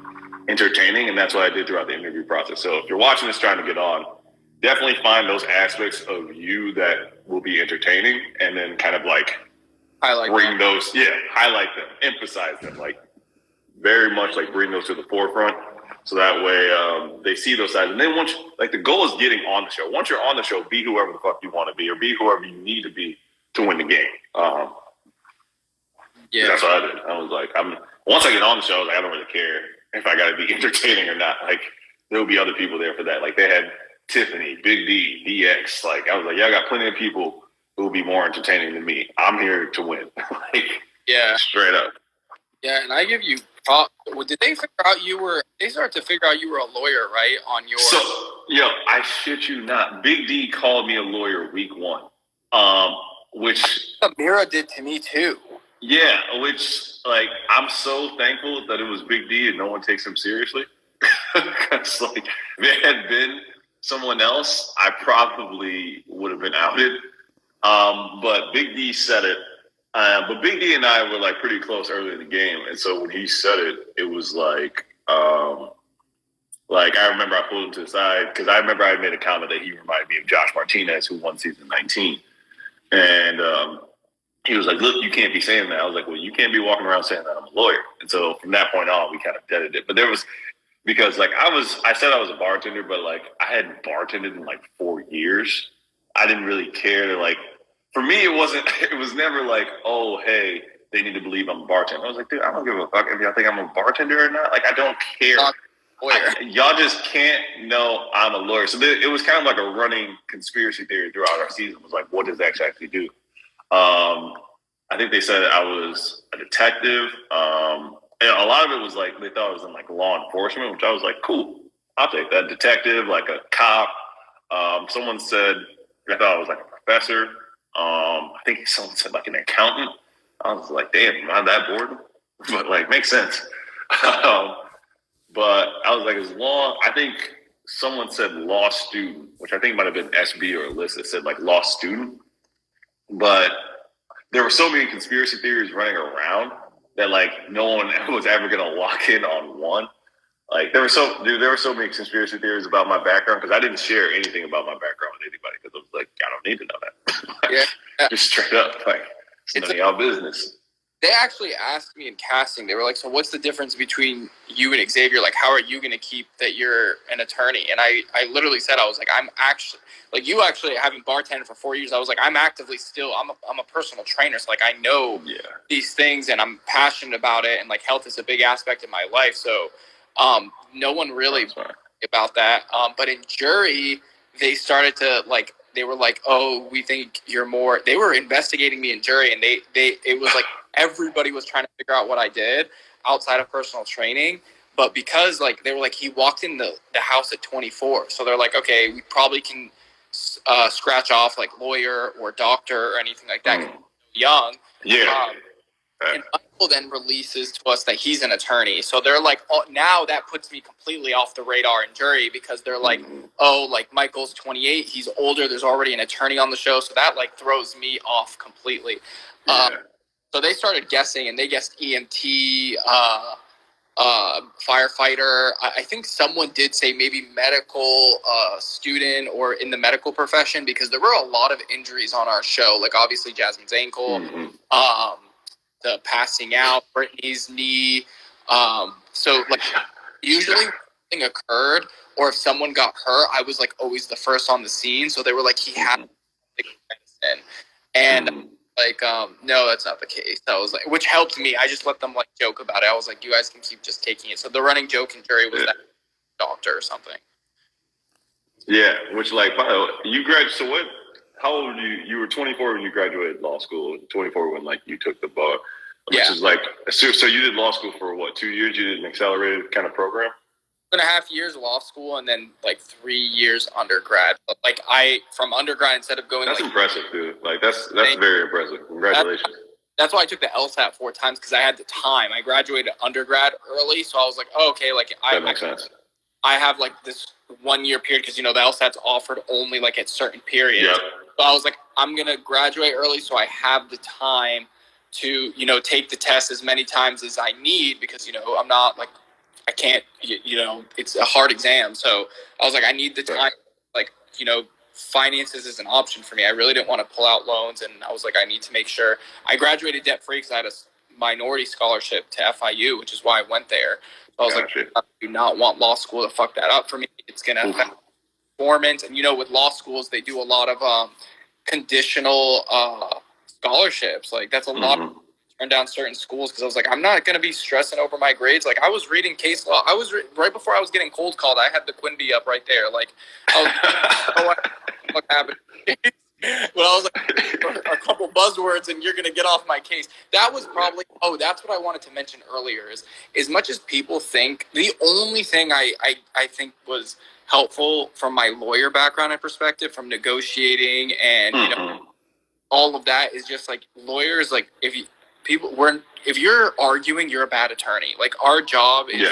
entertaining, and that's what I did throughout the interview process. So if you're watching this trying to get on, definitely find those aspects of you that will be entertaining, and then kind of like highlight them, emphasize them, like very much like bring those to the forefront. So that way they see those sides. And then once, like the goal is getting on the show. Once you're on the show, be whoever the fuck you want to be, or be whoever you need to be to win the game. That's what I did. I was like, once I get on the show, I don't really care if I got to be entertaining or not. Like there'll be other people there for that. Like they had Tiffany, Big D, DX. Like I was like, I got plenty of people who will be more entertaining than me. I'm here to win. Straight up. Yeah, and I give you. Did they figure out They started to figure out you were a lawyer, right? On your. So, I shit you not. Big D called me a lawyer week 1, which Amira did to me too. Yeah, which like I'm so thankful that it was Big D and no one takes him seriously. Because like if it had been someone else, I probably would have been outed. But Big D said it. But Big D and I were like pretty close early in the game, and so when he said it, it was like I remember I pulled him to the side because I remember I made a comment that he reminded me of Josh Martinez, who won season 19, and he was like, "Look, you can't be saying that." I was like, "Well, you can't be walking around saying that I'm a lawyer." And so from that point on, we kind of deaded it. But there was because like I said I was a bartender, but like I hadn't bartended in like 4 years. I didn't really care to like. For me, it was never like, oh, hey, they need to believe I'm a bartender. I was like, dude, I don't give a fuck if y'all think I'm a bartender or not. Like, I don't care. Y'all just can't know I'm a lawyer. So it was kind of like a running conspiracy theory throughout our season. It was like, what does X actually do? I think they said I was a detective. And a lot of it was like, they thought I was in like law enforcement, which I was like, cool, I'll take that. Detective, like a cop. Someone said, I thought I was like a professor. I think someone said like an accountant. I was like, damn, am I that bored? But like, makes sense. But I was like, I think someone said law student, which I think might have been SB or Alyssa said like law student. But there were so many conspiracy theories running around that like no one was ever going to lock in on one. Like there were so many conspiracy theories about my background because I didn't share anything about my background with anybody because I was like, I don't need to know that. Just straight up, like it's none of y'all business. They actually asked me in casting. They were like, "So what's the difference between you and Xavier? Like, how are you going to keep that you're an attorney?" And I literally said, I was like, "I'm actually like you. Actually, having bartended for 4 years, I was like, I'm actively still. I'm a personal trainer. So like, I know these things, and I'm passionate about it. And like, health is a big aspect of my life. So, no one really about that. But in jury, they started to like." They were like, "Oh, we think you're more." They were investigating me in jury, and it was like everybody was trying to figure out what I did outside of personal training. But because like they were like, he walked in the house at 24, so they're like, okay, we probably can scratch off like lawyer or doctor or anything like that. Young, and Michael then releases to us that he's an attorney. So they're like, oh, now that puts me completely off the radar in jury because they're like, oh, like Michael's 28, he's older. There's already an attorney on the show. So that like throws me off completely. So they started guessing, and they guessed EMT, firefighter. I think someone did say maybe medical student or in the medical profession because there were a lot of injuries on our show. Like obviously Jasmine's ankle. The passing out, Brittany's knee. So like usually when something occurred or if someone got hurt, I was like always the first on the scene. So they were like, he had medicine. And like, no, that's not the case. I was like, which helped me. I just let them like joke about it. I was like, you guys can keep just taking it. So the running joke in jury was that doctor or something. Yeah, which like you graduated. So what? How old were you? You were 24 when you graduated law school. 24 when like you took the bar, which is like so you did law school for what? 2 years? You did an accelerated kind of program. 2.5 years law school and then like 3 years undergrad. But like from undergrad instead of going. That's like, impressive, dude. Like that's very impressive. Congratulations. That's why I took the LSAT 4 times because I had the time. I graduated undergrad early, so I was like, oh, okay, like that makes sense. I have like this 1 year period because the LSAT's offered only like at certain periods. Yep. So I was like, I'm gonna graduate early so I have the time to take the test as many times as I need because I'm not like I can't it's a hard exam. So I was like, I need the time. Like finances is an option for me. I really didn't want to pull out loans, and I was like, I need to make sure I graduated debt free because I had a minority scholarship to FIU, which is why I went there. So I was like, I do not want law school to fuck that up for me. It's gonna affect performance, and with law schools they do a lot of conditional scholarships. Like that's a lot of turn down certain schools because I was like, I'm not going to be stressing over my grades. Like I was reading case law. I was right before I was getting cold called. I had the Quinby up right there. Like, what happened? But I was like, a couple buzzwords and you're going to get off my case. That was probably, that's what I wanted to mention earlier is as much as people think, the only thing I think was helpful from my lawyer background and perspective from negotiating and, all of that is just like lawyers. Like if you're arguing, you're a bad attorney. Like our job is,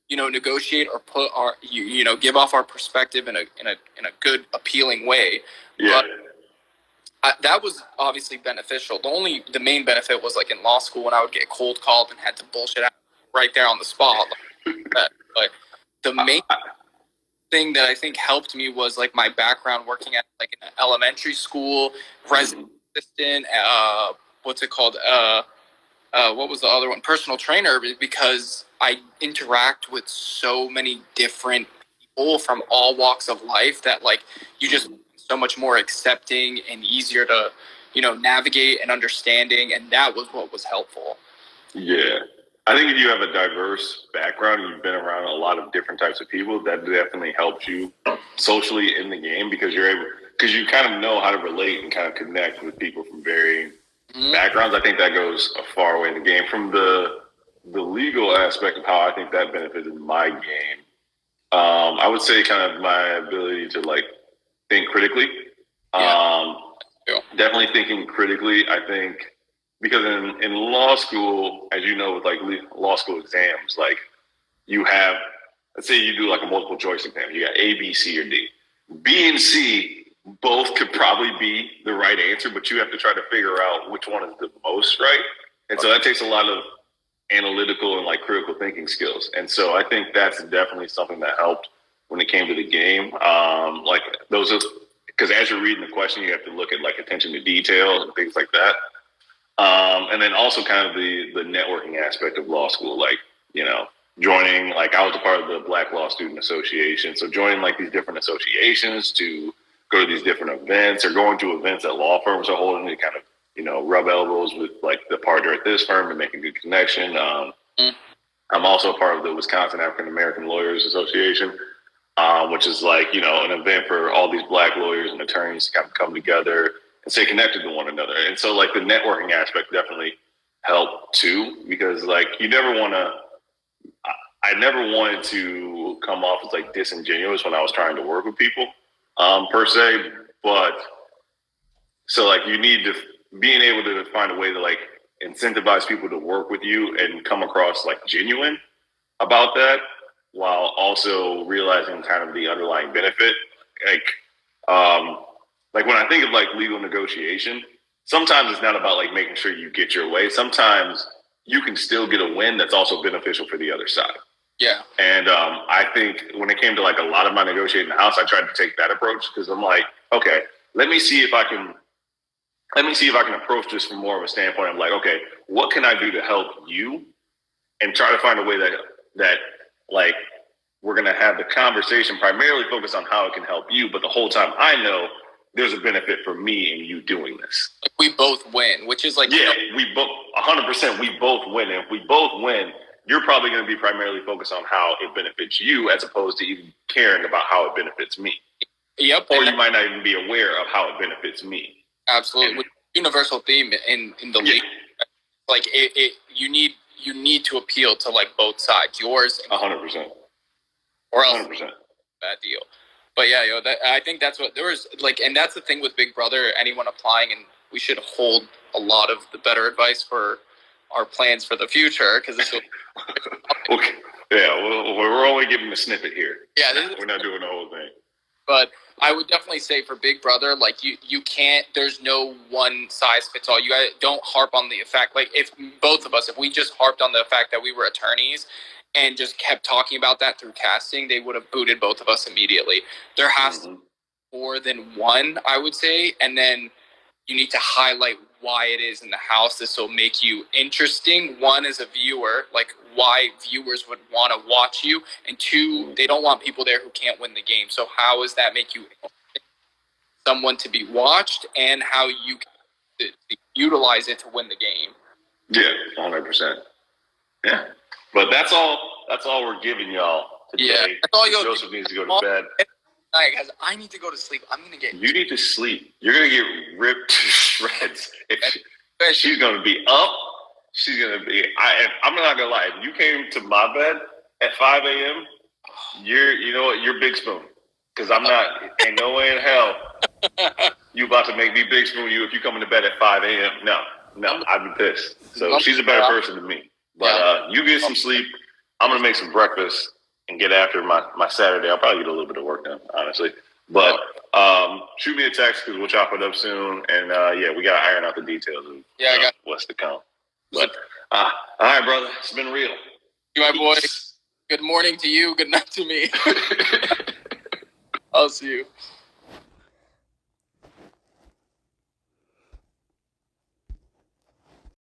negotiate or put our, give off our perspective in a good, appealing way. Yeah. But that was obviously beneficial. The main benefit was like in law school when I would get cold called and had to bullshit out right there on the spot. But the main thing that I think helped me was like my background working at like an elementary school, resident assistant, what's it called? What was the other one? Personal trainer, because I interact with so many different people from all walks of life that like you just so much more accepting and easier to, navigate and understanding. And that was what was helpful. Yeah. I think if you have a diverse background, you've been around a lot of different types of people, that definitely helps you socially in the game because you kind of know how to relate and kind of connect with people from varying backgrounds. I think that goes a far way in the game. From the legal aspect of how I think that benefited my game, I would say kind of my ability to like think critically. Definitely thinking critically, I think. Because in law school, as you know, with like law school exams, like you have, let's say you do like a multiple choice exam. You got A, B, C, or D. B and C both could probably be the right answer, but you have to try to figure out which one is the most right. And so that takes a lot of analytical and like critical thinking skills. And so I think that's definitely something that helped when it came to the game. Like those are, because as you're reading the question, you have to look at like attention to detail and things like that. And then also kind of the networking aspect of law school, like, joining, like I was a part of the Black Law Student Association. So joining like these different associations to go to these different events or going to events that law firms are holding to kind of, rub elbows with like the partner at this firm and make a good connection. I'm also a part of the Wisconsin African American Lawyers Association, which is like, an event for all these Black lawyers and attorneys to kind of come together and stay connected to one another. And so like the networking aspect definitely helped too, because like I never wanted to come off as like disingenuous when I was trying to work with people, per se. But so like you need to being able to find a way to like incentivize people to work with you and come across like genuine about that, while also realizing kind of the underlying benefit. Like when I think of like legal negotiation, sometimes it's not about like making sure you get your way. Sometimes you can still get a win that's also beneficial for the other side. Yeah. And I think when it came to like a lot of my negotiating in the house, I tried to take that approach because I'm like, okay, let me see if I can approach this from more of a standpoint of like, okay, what can I do to help you? And try to find a way that like we're going to have the conversation primarily focused on how it can help you. But the whole time I know there's a benefit for me and you doing this. Like we both win, which is like, yeah, we both 100%. We both win. And if we both win, you're probably going to be primarily focused on how it benefits you as opposed to even caring about how it benefits me. Yep. Or you might not even be aware of how it benefits me. Absolutely. And, universal theme in the league. Like you need to appeal to like both sides, yours 100%. Or else 100%. Bad deal. But yeah, I think that's what there was like, and that's the thing with Big Brother, anyone applying, and we should hold a lot of the better advice for our plans for the future, because this will okay. Yeah, well, we're only giving a snippet here. Yeah, we're not doing the whole thing. But I would definitely say for Big Brother, like you can't. There's no one size fits all. You guys don't harp on the fact. Like if both of us, if we just harped on the fact that we were attorneys and just kept talking about that through casting, they would have booted both of us immediately. There has to be more than one, I would say, and then you need to highlight why it is in the house. This will make you interesting. One, as a viewer, like why viewers would want to watch you. And two, they don't want people there who can't win the game. So how does that make you someone to be watched, and how you can utilize it to win the game? Yeah, 100%. Yeah. But that's all we're giving y'all today. Yeah, that's all Joseph needs to go to bed. Guys, I need to go to sleep. You need to sleep. You're gonna get ripped to shreds. She's gonna be up. She's gonna be. I'm not gonna lie. If you came to my bed at 5 a.m., you know what? You're Big Spoon. Because I'm not. Ain't no way in hell you about to make me Big Spoon you if you coming to bed at 5 a.m. No, I'd be pissed. So she's a better person than me. But you get some sleep. I'm gonna make some breakfast and get after my Saturday. I'll probably get a little bit of work done, honestly. But shoot me a text because we'll chop it up soon. And we got to iron out the details of what's to come. But all right, brother. It's been real. You, my boy. Good morning to you. Good night to me. I'll see you.